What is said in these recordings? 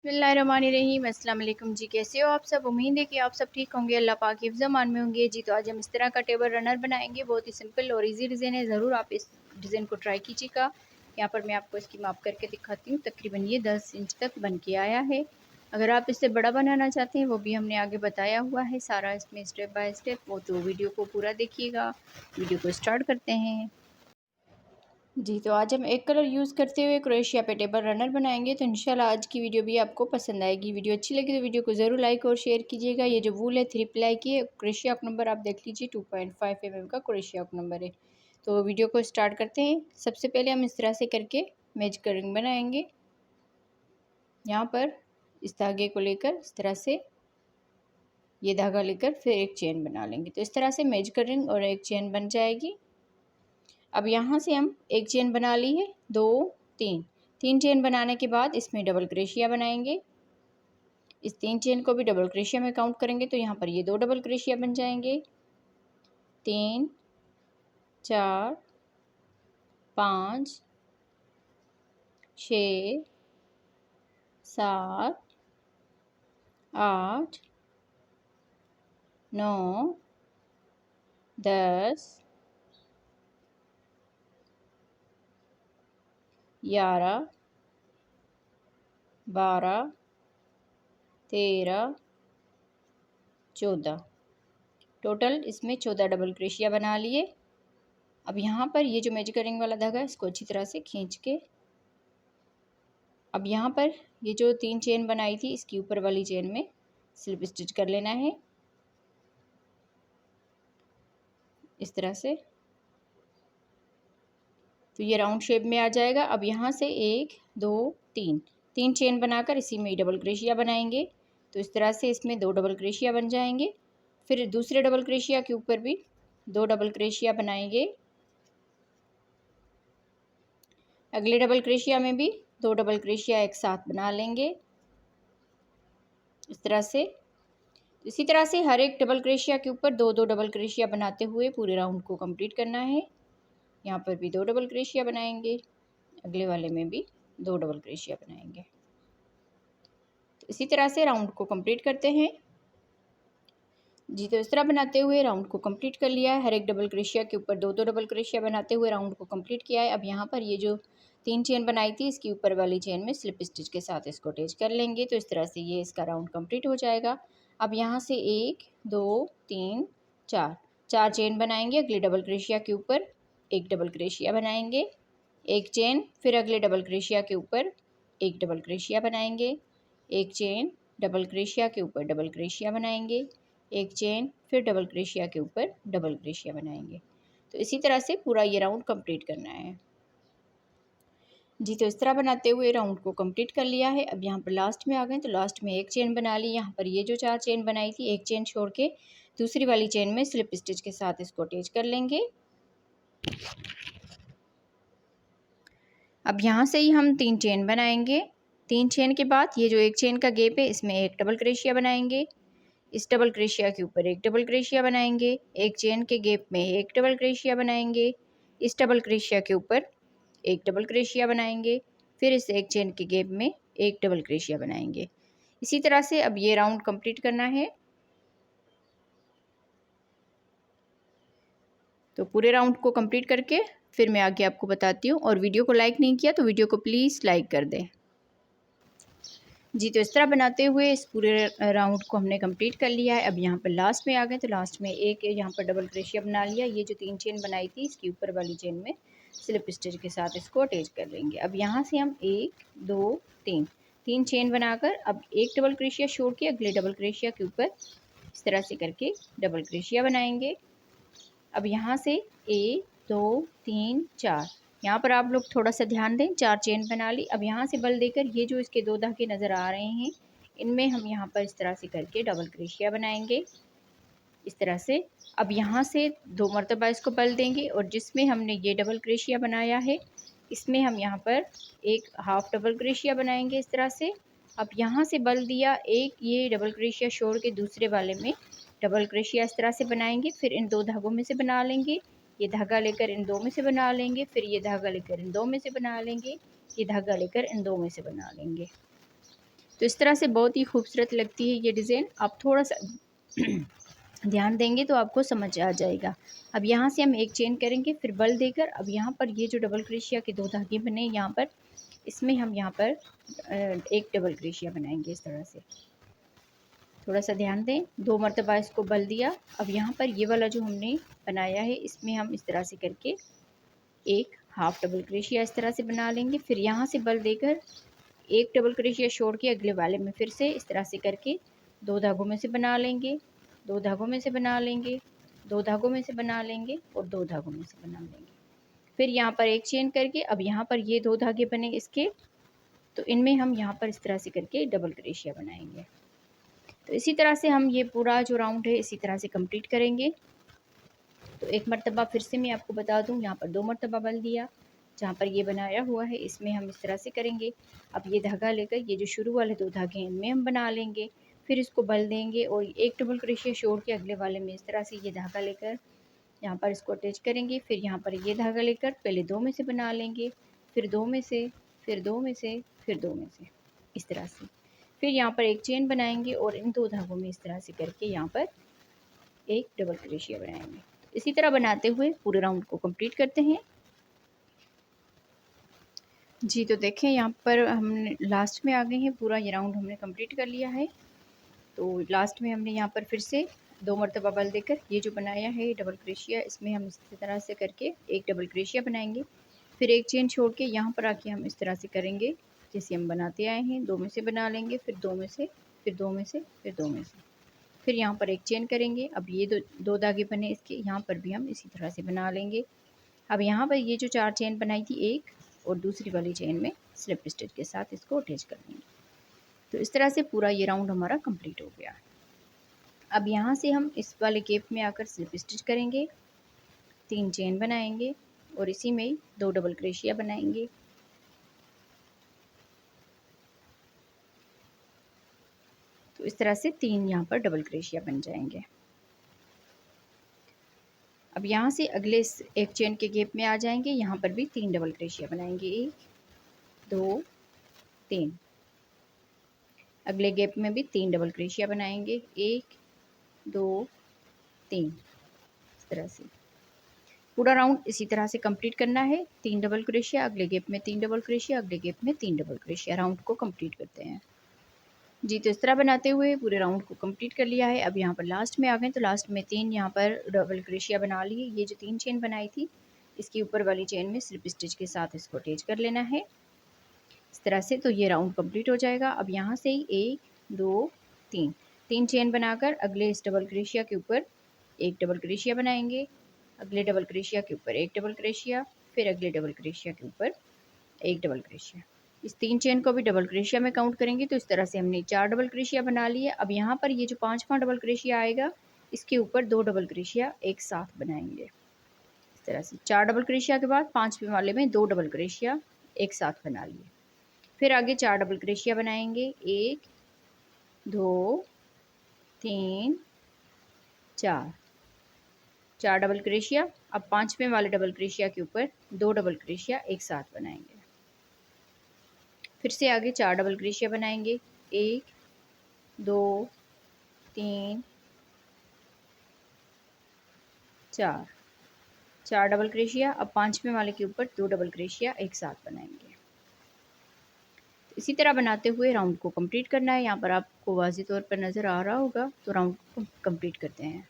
बिस्मिल्लाहिर्रहमानिर्रहीम। अस्सलाम वालेकुम जी, कैसे हो आप सब। उम्मीद है कि आप सब ठीक होंगे, अल्लाह पाक हिफ्ज़ अमान में होंगे जी। तो आज हम इस तरह का टेबल रनर बनाएंगे। बहुत ही सिंपल और इजी डिज़ाइन है, ज़रूर आप इस डिज़ाइन को ट्राई कीजिएगा। यहाँ पर मैं आपको इसकी माप करके दिखाती हूँ। तकरीबन ये 10 इंच तक बन के आया है। अगर आप इससे बड़ा बनाना चाहते हैं वो भी हमने आगे बताया हुआ है सारा इसमें स्टेप बाय स्टेप, वो तो वीडियो को पूरा देखिएगा। वीडियो को स्टार्ट करते हैं जी। तो आज हम एक कलर यूज़ करते हुए क्रोएशिया पे टेबल रनर बनाएंगे। तो इंशाल्लाह आज की वीडियो भी आपको पसंद आएगी। वीडियो अच्छी लगी तो वीडियो को ज़रूर लाइक और शेयर कीजिएगा। ये जो वूल है 3 प्लाई की है, क्रोएशिया का नंबर आप देख लीजिए 2.5 mm का क्रोएशिया का नंबर है। तो वीडियो को स्टार्ट करते हैं। सबसे पहले हम इस तरह से करके मेजरिंग बनाएंगे। यहाँ पर इस धागे को लेकर इस तरह से ये धागा लेकर फिर एक चेन बना लेंगे। तो इस तरह से मेजरिंग और एक चेन बन जाएगी। अब यहाँ से हम एक चेन बना ली है, 2 3 3 चेन बनाने के बाद इसमें डबल क्रोशिया बनाएंगे। इस 3 चेन को भी डबल क्रोशिया में काउंट करेंगे तो यहाँ पर ये 2 डबल क्रोशिया बन जाएंगे। 3 4 5 6 7 8 9 10 11 12 13 14 टोटल इसमें 14 डबल क्रोशिया बना लिए। अब यहाँ पर ये जो मेजरिंग वाला धागा है इसको अच्छी तरह से खींच के अब यहाँ पर ये जो 3 चेन बनाई थी इसकी ऊपर वाली चेन में स्लिप स्टिच कर लेना है इस तरह से। तो ये राउंड शेप में आ जाएगा। अब यहाँ से 1 2 3 चेन बनाकर इसी में डबल क्रोशिया बनाएंगे। तो इस तरह से इसमें 2 डबल क्रोशिया बन जाएंगे। फिर दूसरे डबल क्रोशिया के ऊपर भी 2 डबल क्रोशिया बनाएंगे। अगले डबल क्रोशिया में भी 2 डबल क्रोशिया एक साथ बना लेंगे इस तरह से। इसी तरह से हर एक डबल क्रोशिया के ऊपर 2 डबल क्रोशिया बनाते हुए पूरे राउंड को कंप्लीट करना है। यहाँ पर भी 2 डबल क्रोशिया बनाएंगे, अगले वाले में भी 2 डबल क्रोशिया बनाएंगे। तो इसी तरह से राउंड को कंप्लीट करते हैं जी। तो इस तरह बनाते हुए राउंड को कंप्लीट कर लिया है। हर एक डबल क्रोशिया के ऊपर 2 डबल क्रोशिया बनाते हुए राउंड को कंप्लीट किया है। अब यहाँ पर ये जो 3 चेन बनाई थी इसकी ऊपर वाली चेन में स्लिप स्टिच के साथ इसको अटैच कर लेंगे। तो इस तरह से ये इसका राउंड कंप्लीट हो जाएगा। अब यहाँ से 1 2 3 4 चेन बनाएंगे। अगले डबल क्रोशिया के ऊपर एक डबल क्रोशिया बनाएंगे, एक चेन, फिर अगले डबल क्रोशिया के ऊपर एक डबल क्रोशिया बनाएंगे, एक चेन, डबल क्रोशिया के ऊपर डबल क्रोशिया बनाएंगे, एक चेन, फिर डबल क्रोशिया के ऊपर डबल क्रोशिया बनाएंगे। तो इसी तरह से पूरा ये राउंड कंप्लीट करना है जी। तो इस तरह बनाते हुए राउंड को कंप्लीट कर लिया है। अब यहाँ पर लास्ट में आ गए तो लास्ट में एक चेन बना ली। यहाँ पर ये जो 4 चेन बनाई थी एक चेन छोड़ के दूसरी वाली चेन में स्लिप स्टिच के साथ इसको अटैच कर लेंगे। अब यहाँ से ही हम 3 चेन बनाएंगे। 3 चेन के बाद ये जो एक चेन का गैप है इसमें एक डबल क्रोशिया बनाएंगे। इस डबल क्रोशिया के ऊपर एक डबल क्रोशिया बनाएंगे, एक चेन के गैप में एक डबल क्रोशिया बनाएंगे, इस डबल क्रोशिया के ऊपर एक डबल क्रोशिया बनाएंगे, फिर इस एक चेन के गैप में एक डबल क्रोशिया बनाएंगे। इसी तरह से अब ये राउंड कंप्लीट करना है। तो पूरे राउंड को कंप्लीट करके फिर मैं आगे आपको बताती हूँ। और वीडियो को लाइक नहीं किया तो वीडियो को प्लीज़ लाइक कर दें जी। तो इस तरह बनाते हुए इस पूरे राउंड को हमने कंप्लीट कर लिया है। अब यहाँ पर लास्ट में आ गए तो लास्ट में एक यहाँ पर डबल क्रोशिया बना लिया। ये जो 3 चेन बनाई थी इसकी ऊपर वाली चेन में स्लिप स्टिच के साथ इसको अटैच कर लेंगे। अब यहाँ से हम 1 2 3 चेन बनाकर अब एक डबल क्रोशिया छोड़ के अगले डबल क्रोशिया के ऊपर इस तरह से करके डबल क्रोशिया बनाएंगे। अब यहाँ से 1 2 3 4 यहाँ पर आप लोग थोड़ा सा ध्यान दें, 4 चेन बना ली। अब यहाँ से बल देकर ये जो इसके 2 धागे नज़र आ रहे हैं इनमें हम यहाँ पर इस तरह से करके डबल क्रोशिया बनाएंगे इस तरह से। अब यहाँ से 2 मरतबा इसको बल देंगे और जिसमें हमने ये डबल क्रोशिया बनाया है इसमें हम यहाँ पर एक हाफ डबल क्रोशिया बनाएंगे इस तरह से। अब यहाँ से बल दिया, एक ये डबल क्रोशिया छोड़ के दूसरे वाले में डबल क्रोशिया इस तरह से बनाएंगे, फिर इन 2 धागों में से बना लेंगे, ये धागा लेकर इन 2 में से बना लेंगे, फिर ये धागा लेकर इन 2 में से बना लेंगे, ये धागा लेकर इन 2 में से बना लेंगे। तो इस तरह से बहुत ही खूबसूरत लगती है ये डिज़ाइन। आप थोड़ा सा ध्यान देंगे तो आपको समझ आ जाएगा। अब यहाँ से हम एक चेन करेंगे, फिर बल देकर अब यहाँ पर ये जो डबल क्रोशिया के 2 धागे बने यहाँ पर, इसमें हम यहाँ पर एक डबल क्रोशिया बनाएंगे इस तरह से। थोड़ा सा ध्यान दें, 2 मरतबा इसको बल दिया। अब यहाँ पर ये वाला जो हमने बनाया है इसमें हम इस तरह से करके एक हाफ डबल क्रोशिया इस तरह से बना लेंगे। फिर यहाँ से बल देकर एक डबल क्रोशिया छोड़ के अगले वाले में फिर से इस तरह से करके 2 धागों में से बना लेंगे, 2 धागों में से बना लेंगे, 2 धागों में से बना लेंगे और 2 धागों में से बना लेंगे। फिर यहाँ पर एक चेन करके अब यहाँ पर ये 2 धागे बने इसके, तो इनमें हम यहाँ पर इस तरह से करके डबल क्रोशिया बनाएंगे। तो इसी तरह से हम ये पूरा जो राउंड है इसी तरह से कंप्लीट करेंगे। तो एक मरतबा फिर से मैं आपको बता दूं, यहाँ पर 2 मरतबा बल दिया, जहाँ पर ये बनाया हुआ है इसमें हम इस तरह से करेंगे। अब ये धागा लेकर ये जो शुरू वाले 2 धागे हैं इनमें हम बना लेंगे, फिर इसको बल देंगे और एक डबल क्रोशिया छोड़ के अगले वाले में इस तरह से ये धागा लेकर यहाँ पर इसको अटैच करेंगे। फिर यहाँ पर ये धागा लेकर पहले 2 में से बना लेंगे, फिर 2 में से, फिर 2 में से, फिर 2 में से, इस तरह से। फिर यहाँ पर एक चेन बनाएंगे और इन 2 धागों में इस तरह से करके यहाँ पर एक डबल क्रोशिया बनाएंगे। इसी तरह बनाते हुए पूरे राउंड को कंप्लीट करते हैं। जी तो देखें यहाँ पर हमने लास्ट में आ गए हैं, पूरा ये राउंड हमने कंप्लीट कर लिया है। तो लास्ट में हमने यहाँ पर फिर से 2 मरतबा बल देकर ये जो बनाया है डबल क्रोशिया, इसमें हम इसी तरह से करके एक डबल क्रोशिया बनाएंगे। फिर एक चेन छोड़ के यहाँ पर आके हम इस तरह से करेंगे जैसे हम बनाते आए हैं, 2 में से बना लेंगे, फिर 2 में से, फिर 2 में से, फिर 2 में से, फिर यहाँ पर एक चेन करेंगे। अब ये दो धागे बने इसके, यहाँ पर भी हम इसी तरह से बना लेंगे। अब यहाँ पर ये जो 4 चेन बनाई थी, एक और दूसरी वाली चेन में स्लिप स्टिच के साथ इसको अटैच कर लेंगे। तो इस तरह से पूरा ये राउंड हमारा कंप्लीट हो गया। अब यहाँ से हम इस वाले गैप में आकर स्लिप स्टिच करेंगे, 3 चेन बनाएंगे और इसी में 2 डबल क्रोशिया बनाएंगे। तो इस तरह से 3 यहाँ पर डबल क्रोशिया बन जाएंगे। अब यहाँ से अगले एक चेन के गैप में आ जाएंगे, यहाँ पर भी 3 डबल क्रोशिया बनाएंगे, 1 2 3। अगले गैप में भी 3 डबल क्रोशिया बनाएंगे, 1 2 3। इस तरह से पूरा राउंड इसी तरह से कंप्लीट करना है। 3 डबल क्रोशिया, अगले गैप में 3 डबल क्रोशिया, अगले गैप में 3 डबल क्रोशिया, राउंड को कंप्लीट करते हैं। जी तो इस तरह बनाते हुए पूरे राउंड को कंप्लीट कर लिया है। अब यहाँ पर लास्ट में आ गए, तो लास्ट में 3 यहाँ पर डबल क्रोशिया बना लिए। ये जो 3 चेन बनाई थी इसकी ऊपर वाली चेन में स्लिप स्टिच के साथ इसको अटैच कर लेना है इस तरह से। तो ये राउंड कंप्लीट हो जाएगा। अब यहाँ से ही 1 2 3 चेन बनाकर अगले इस डबल क्रोशिया के ऊपर एक डबल क्रोशिया बनाएंगे, अगले डबल क्रोशिया के ऊपर एक डबल क्रोशिया, फिर अगले डबल क्रोशिया के ऊपर एक डबल क्रोशिया। इस 3 चेन को भी डबल क्रोशिया में काउंट करेंगे। तो इस तरह से हमने 4 डबल क्रोशिया बना लिए। अब यहाँ पर ये जो 5वां डबल क्रोशिया आएगा इसके ऊपर 2 डबल क्रोशिया एक साथ बनाएंगे इस तरह से। 4 डबल क्रोशिया के बाद 5वें वाले में 2 डबल क्रोशिया एक साथ बना लिए। फिर आगे 4 डबल क्रोशिया बनाएंगे, 1 2 3 4 डबल क्रोशिया। अब 5वें वाले डबल क्रोशिया के ऊपर 2 डबल क्रोशिया एक साथ बनाएंगे। फिर से आगे 4 डबल क्रोशिया बनाएंगे, 1 2 3 4 डबल क्रोशिया। अब 5वें वाले के ऊपर 2 डबल क्रोशिया एक साथ बनाएंगे। तो इसी तरह बनाते हुए राउंड को कंप्लीट करना है। यहाँ पर आपको वाज़ेह तौर पर नज़र आ रहा होगा। तो राउंड को कंप्लीट करते हैं।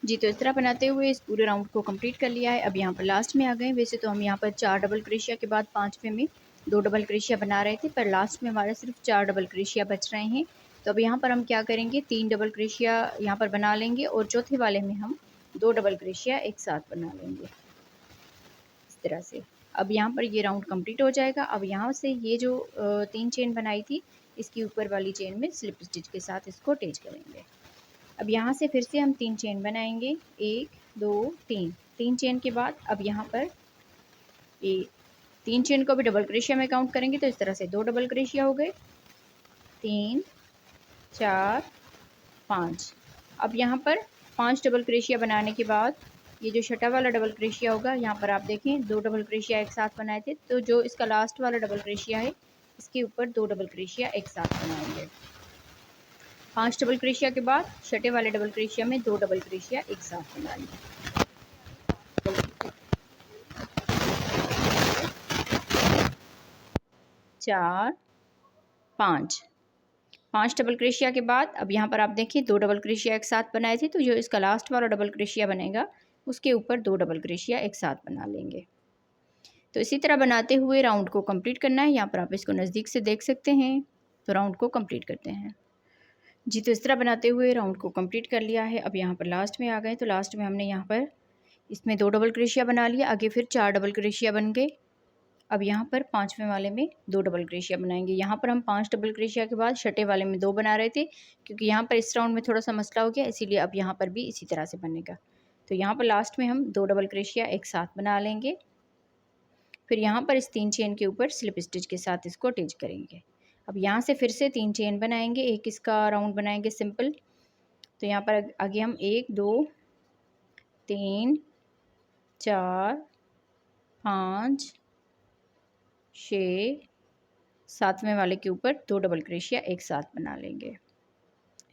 जी तो इस तरह बनाते हुए इस पूरे राउंड को कंप्लीट कर लिया है। अब यहाँ पर लास्ट में आ गए। वैसे तो हम यहाँ पर 4 डबल क्रोशिया के बाद 5वें में 2 डबल क्रोशिया बना रहे थे, पर लास्ट में हमारे सिर्फ 4 डबल क्रोशिया बच रहे हैं। तो अब यहाँ पर हम क्या करेंगे, 3 डबल क्रोशिया यहाँ पर बना लेंगे और चौथे वाले में हम 2 डबल क्रोशिया एक साथ बना लेंगे इस तरह से। अब यहाँ पर ये राउंड कंप्लीट हो जाएगा। अब यहाँ से ये जो 3 चेन बनाई थी इसकी ऊपर वाली चेन में स्लिप स्टिच के साथ इसको अटैच करेंगे। अब यहाँ से फिर से हम 3 चेन बनाएंगे, 1 2 3 चेन के बाद अब यहाँ पर 3 चेन को भी डबल क्रोशिया में काउंट करेंगे। तो इस तरह से 2 डबल क्रोशिया हो गए, 3 4 5। अब यहाँ पर 5 डबल क्रोशिया बनाने के बाद ये जो छठा वाला डबल क्रोशिया होगा, यहाँ पर आप देखें 2 डबल क्रोशिया एक साथ बनाए थे, तो जो इसका लास्ट वाला डबल क्रोशिया है इसके ऊपर 2 डबल क्रोशिया एक साथ बनाएंगे। 5 डबल क्रोशिया के बाद छठे वाले डबल क्रोशिया में 2 डबल क्रोशिया एक साथ बनाएंगे। 4 5 5 डबल क्रोशिया के बाद अब यहाँ पर आप देखिए 2 डबल क्रोशिया एक साथ बनाए थे, तो जो इसका लास्ट वाला डबल क्रोशिया बनेगा उसके ऊपर 2 डबल क्रोशिया एक साथ बना लेंगे। तो इसी तरह बनाते हुए राउंड को कंप्लीट करना है। यहाँ पर आप इसको नज़दीक से देख सकते हैं। तो राउंड को कंप्लीट करते हैं जी। तो इस तरह बनाते हुए राउंड को कंप्लीट कर लिया है। अब यहाँ पर लास्ट में आ गए, तो लास्ट में हमने यहाँ पर इसमें 2 डबल क्रोशिया बना लिया, आगे फिर 4 डबल क्रोशिया बन गए। अब यहाँ पर 5वें वाले में 2 डबल क्रोशिया बनाएंगे। यहाँ पर हम 5 डबल क्रोशिया के बाद छठे वाले में 2 बना रहे थे, क्योंकि यहाँ पर इस राउंड में थोड़ा सा मसला हो गया, इसीलिए अब यहाँ पर भी इसी तरह से बनेगा। तो यहाँ पर लास्ट में हम 2 डबल क्रोशिया एक साथ बना लेंगे। फिर यहाँ पर इस 3 चेन के ऊपर स्लिप स्टिच के साथ इसको अटैच करेंगे। अब यहाँ से फिर से 3 चेन बनाएंगे, एक इसका राउंड बनाएंगे सिंपल। तो यहाँ पर आगे हम 1 2 3 4 5 6 7वें वाले के ऊपर 2 डबल क्रोशिया एक साथ बना लेंगे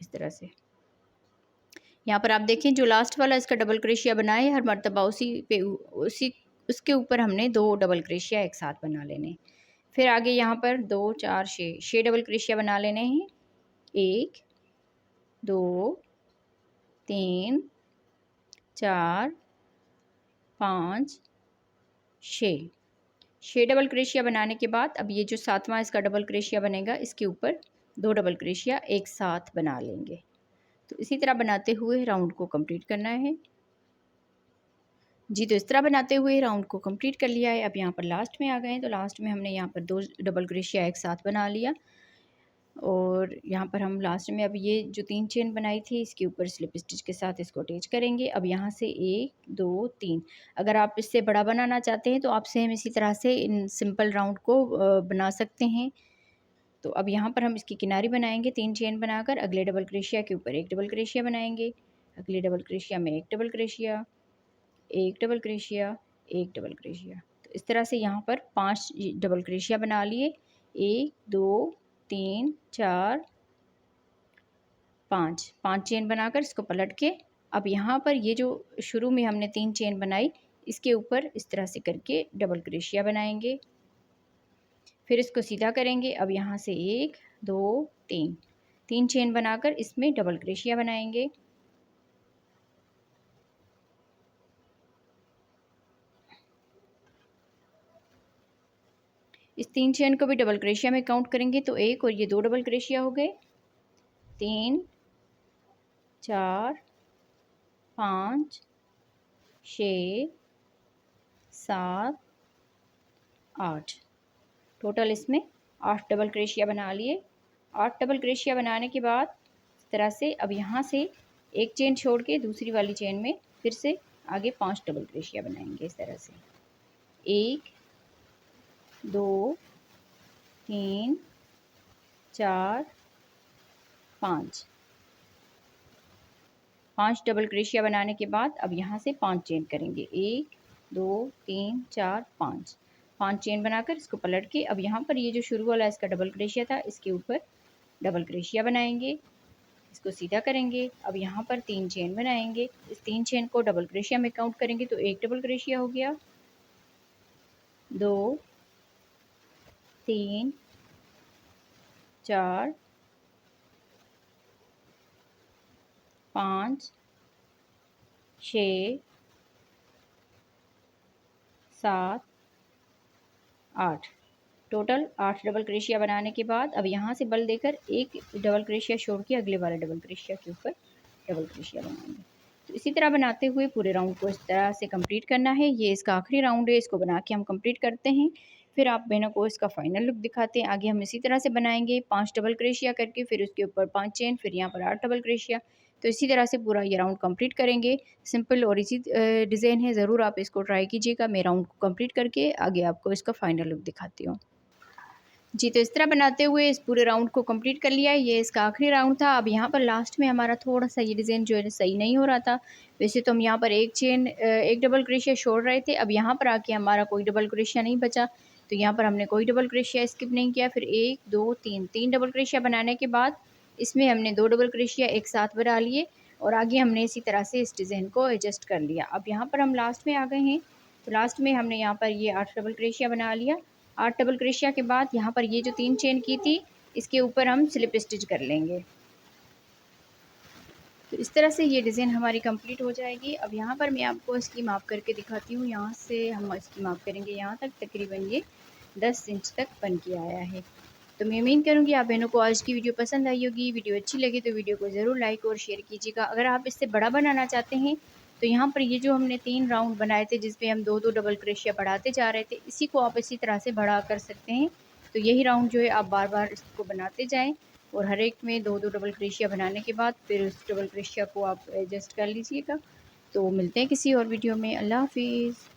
इस तरह से। यहाँ पर आप देखें जो लास्ट वाला इसका डबल क्रोशिया बनाए, हर मर्तबा उसके ऊपर हमने 2 डबल क्रोशिया एक साथ बना लेने। फिर आगे यहाँ पर 2 4 6 डबल क्रोशिया बना लेने हैं। 1 2 3 4 5 6 डबल क्रोशिया बनाने के बाद अब ये जो 7वां इसका डबल क्रोशिया बनेगा, इसके ऊपर 2 डबल क्रोशिया एक साथ बना लेंगे। तो इसी तरह बनाते हुए राउंड को कंप्लीट करना है जी। तो इस तरह बनाते हुए राउंड को कंप्लीट कर लिया है। अब यहाँ पर लास्ट में आ गए हैं, तो लास्ट में हमने यहाँ पर 2 डबल क्रोशिया एक साथ बना लिया, और यहाँ पर हम लास्ट में अब ये जो 3 चेन बनाई थी इसके ऊपर स्लिप स्टिच के साथ इसको अटैच करेंगे। अब यहाँ से 1 2 3, अगर आप इससे बड़ा बनाना चाहते हैं तो आप सेम इसी तरह से इन सिंपल राउंड को बना सकते हैं। तो अब यहाँ पर हम इसकी किनारी बनाएंगे 3 चेन बनाकर, अगले डबल क्रोशिया के ऊपर 1 डबल क्रोशिया बनाएंगे, अगले डबल क्रोशिया में 1 double crochet, 1 double crochet, 1 double crochet. तो इस तरह से यहाँ पर 5 डबल क्रोशिया बना लिए। 1 2 3 4 5 चेन बनाकर इसको पलट के अब यहाँ पर ये जो शुरू में हमने 3 चेन बनाई इसके ऊपर इस तरह से करके डबल क्रोशिया बनाएंगे। फिर इसको सीधा करेंगे। अब यहाँ से 1 2 3 चेन बनाकर इसमें डबल क्रोशिया बनाएंगे। इस 3 चेन को भी डबल क्रोशिया में काउंट करेंगे, तो 1 और ये 2 डबल क्रोशिया हो गए। 3 4 5 6 7 8, टोटल इसमें 8 डबल क्रोशिया बना लिए। 8 डबल क्रोशिया बनाने के बाद इस तरह से अब यहाँ से एक चेन छोड़ के दूसरी वाली चेन में फिर से आगे 5 डबल क्रोशिया बनाएंगे इस तरह से। 1 2 3 4 5 डबल क्रोशिया बनाने के बाद अब यहाँ से 5 चेन करेंगे। 1 2 3 4 5 चेन बनाकर इसको पलट के अब यहाँ पर ये जो शुरू वाला इसका डबल क्रोशिया था इसके ऊपर डबल क्रोशिया बनाएंगे, इसको सीधा करेंगे। अब यहाँ पर 3 चेन बनाएंगे, इस 3 चेन को डबल क्रोशिया में काउंट करेंगे, तो 1 डबल क्रोशिया हो गया, 2 3 4 5 6 7 8, टोटल 8 डबल क्रोशिया बनाने के बाद अब यहाँ से बल देकर एक डबल क्रोशिया छोड़ के अगले वाले डबल क्रोशिया के ऊपर डबल क्रोशिया बनाएंगे। तो इसी तरह बनाते हुए पूरे राउंड को इस तरह से कंप्लीट करना है। ये इसका आखिरी राउंड है, इसको बना के हम कंप्लीट करते हैं। फिर आप बहनों को इसका फाइनल लुक दिखाते हैं। आगे हम इसी तरह से बनाएंगे 5 डबल क्रोशिया करके, फिर उसके ऊपर 5 चेन, फिर यहाँ पर 8 डबल क्रोशिया। तो इसी तरह से पूरा ये राउंड कंप्लीट करेंगे। सिंपल और इजी डिज़ाइन है, ज़रूर आप इसको ट्राई कीजिएगा। मैं राउंड को कंप्लीट करके आगे आपको इसका फाइनल लुक दिखाती हूँ जी। तो इस तरह बनाते हुए इस पूरे राउंड को कंप्लीट कर लिया है। ये इसका आखिरी राउंड था। अब यहाँ पर लास्ट में हमारा थोड़ा सा ये डिज़ाइन जो है सही नहीं हो रहा था। वैसे तो हम यहाँ पर एक डबल क्रोशिया छोड़ रहे थे, अब यहाँ पर आके हमारा कोई डबल क्रोशिया नहीं बचा, तो यहाँ पर हमने कोई डबल क्रोशिया स्किप नहीं किया। फिर 1 2 3 3 डबल क्रोशिया बनाने के बाद इसमें हमने 2 डबल क्रोशिया एक साथ बना लिए और आगे हमने इसी तरह से इस डिज़ाइन को एडजस्ट कर लिया। अब यहाँ पर हम लास्ट में आ गए हैं, तो लास्ट में हमने यहाँ पर ये 8 डबल क्रोशिया बना लिया। 8 डबल क्रोशिया के बाद यहाँ पर ये जो 3 चेन की थी इसके ऊपर हम स्लिप स्टिच कर लेंगे। तो इस तरह से ये डिज़ाइन हमारी कंप्लीट हो जाएगी। अब यहाँ पर मैं आपको इसकी माप करके दिखाती हूँ। यहाँ से हम इसकी माप करेंगे यहाँ तक, तकरीबन ये 10 इंच तक बन के आया है। तो मैं उम्मीद करूँगी आप बहनों को आज की वीडियो पसंद आई होगी। वीडियो अच्छी लगी तो वीडियो को ज़रूर लाइक और शेयर कीजिएगा। अगर आप इससे बड़ा बनाना चाहते हैं तो यहाँ पर ये जो हमने 3 राउंड बनाए थे जिसमें हम 2 2 डबल क्रोशिया बढ़ाते जा रहे थे, इसी को आप इसी तरह से बड़ा कर सकते हैं। तो यही राउंड जो है आप बार बार इसको बनाते जाएँ और हर एक में 2 2 डबल क्रोशिया बनाने के बाद फिर उस डबल क्रोशिया को आप एडजस्ट कर लीजिएगा। तो मिलते हैं किसी और वीडियो में। अल्लाह हाफ़िज़।